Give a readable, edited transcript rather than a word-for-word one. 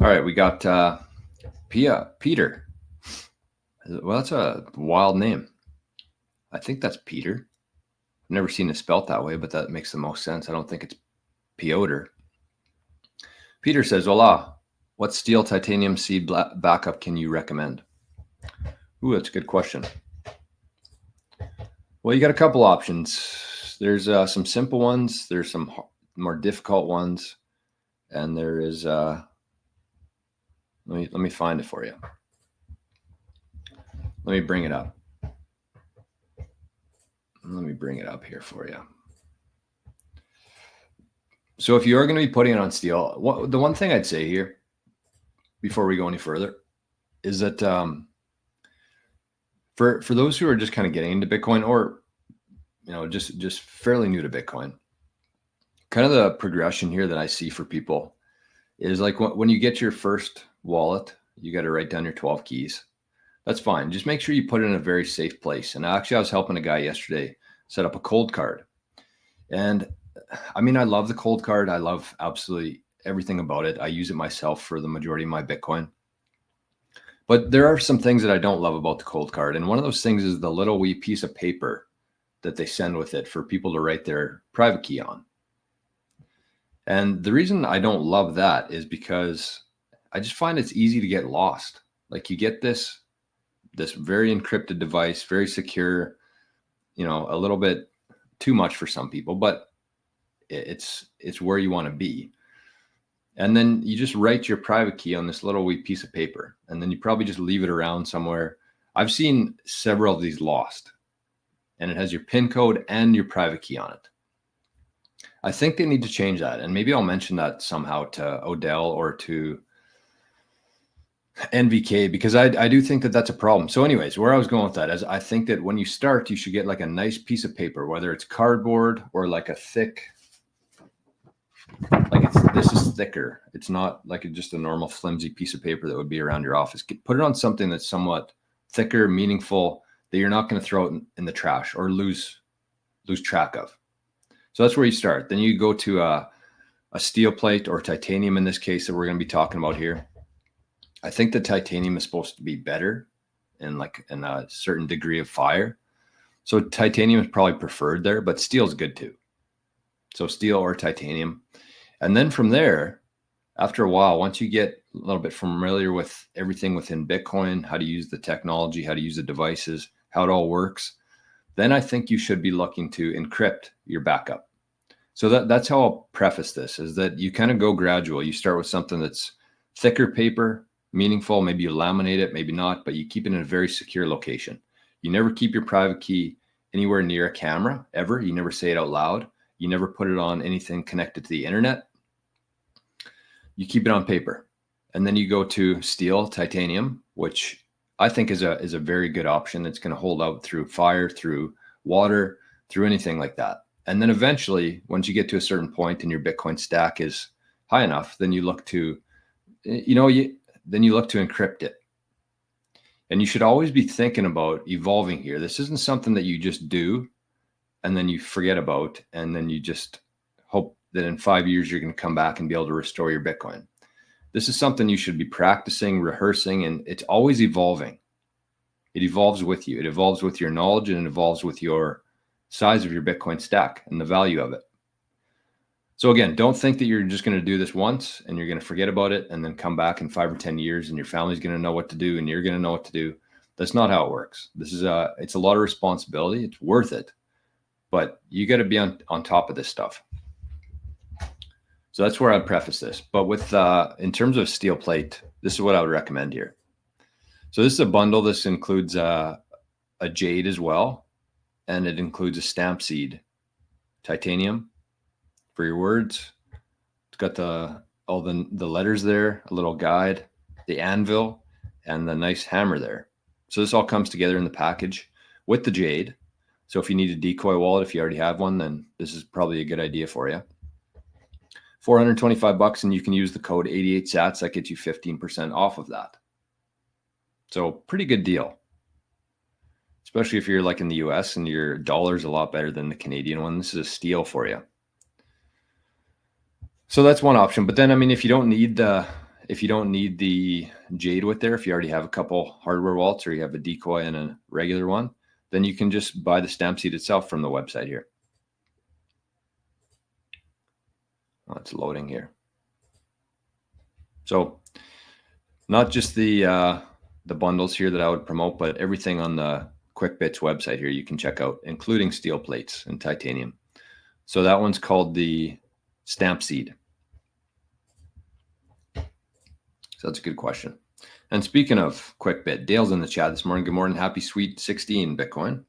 All right, we got Peter. Well, that's a wild name. I think that's Peter. I've never seen it spelt that way, but that makes the most sense. I don't think it's Piotr. Peter says, "Hola, what steel titanium seed backup can you recommend?" Ooh, that's a good question. Well, you got a couple options. There's some simple ones. There's some more difficult ones, and there is. Let me find it for you. Let me bring it up. Let me bring it up here for you. So if you are going to be putting it on steel, the one thing I'd say here before we go any further is that for those who are just kind of getting into Bitcoin, or just fairly new to Bitcoin, kind of the progression here that I see for people is like when you get your first wallet, you got to write down your 12 keys. That's fine. Just make sure you put it in a very safe place. And actually, I was helping a guy yesterday set up a cold card. And I mean, I love the cold card. I love absolutely everything about it. I use it myself for the majority of my Bitcoin. But there are some things that I don't love about the cold card. And one of those things is the little wee piece of paper that they send with it for people to write their private key on. And the reason I don't love that is because I just find it's easy to get lost. Like you get this very encrypted device, very secure, a little bit too much for some people, but it's where you want to be. And then you just write your private key on this little wee piece of paper, and then you probably just leave it around somewhere. I've seen several of these lost, and it has your PIN code and your private key on it. I think they need to change that, and maybe I'll mention that somehow to Odell or to NVK, because I do think that that's a problem. So anyways, where I was going with that is I think that when you start, you should get like a nice piece of paper, whether it's cardboard or like a thick, this is thicker. It's not like just a normal flimsy piece of paper that would be around your office. Put it on something that's somewhat thicker, meaningful, that you're not going to throw it in the trash or lose track of. So that's where you start. Then you go to a steel plate or titanium in this case that we're going to be talking about here. I think the titanium is supposed to be better in a certain degree of fire. So titanium is probably preferred there, but steel is good too. So steel or titanium. And then from there, after a while, once you get a little bit familiar with everything within Bitcoin, how to use the technology, how to use the devices, how it all works, then I think you should be looking to encrypt your backup. So that's how I'll preface this, is that you kind of go gradual. You start with something that's thicker paper, meaningful. Maybe you laminate it, maybe not, but you keep it in a very secure location. You never keep your private key anywhere near a camera, ever. You never say it out loud. You never put it on anything connected to the internet. You keep it on paper. And then you go to steel, titanium, which I think is a very good option. It's going to hold out through fire, through water, through anything like that. And then eventually, once you get to a certain point and your Bitcoin stack is high enough, then you look to, encrypt it. And you should always be thinking about evolving here. This isn't something that you just do and then you forget about, and then you just hope that in 5 years you're going to come back and be able to restore your Bitcoin. This is something you should be practicing, rehearsing, and it's always evolving. It evolves with you. It evolves with your knowledge, and it evolves with your size of your Bitcoin stack and the value of it. So again, don't think that you're just going to do this once and you're going to forget about it and then come back in 5 or 10 years and your family's going to know what to do and you're going to know what to do. That's not how it works. This is it's a lot of responsibility. It's worth it, but you got to be on top of this stuff. So that's where I'd preface this. But with in terms of steel plate, this is what I would recommend here. So this is a bundle. This includes a jade as well, and it includes a stamp seed, titanium for your words. It's got all the letters there, a little guide, the anvil, and the nice hammer there. So this all comes together in the package with the jade. So if you need a decoy wallet, if you already have one, then this is probably a good idea for you. $425, and you can use the code 88sats. That gets you 15% off of that. So pretty good deal, especially if you're like in the US and your dollar's a lot better than the Canadian one. This is a steal for you. So that's one option. But then, I mean, if you don't need the if you don't need the jade with there, if you already have a couple hardware wallets or you have a decoy and a regular one, then you can just buy the stamp seed itself from the website here. Oh, it's loading here. So not just the bundles here that I would promote, but everything on the QuickBits website here you can check out, including steel plates and titanium. So that one's called the stamp seed. So that's a good question. And speaking of QuickBit, Dale's in the chat this morning. Good morning. Happy Sweet 16 Bitcoin.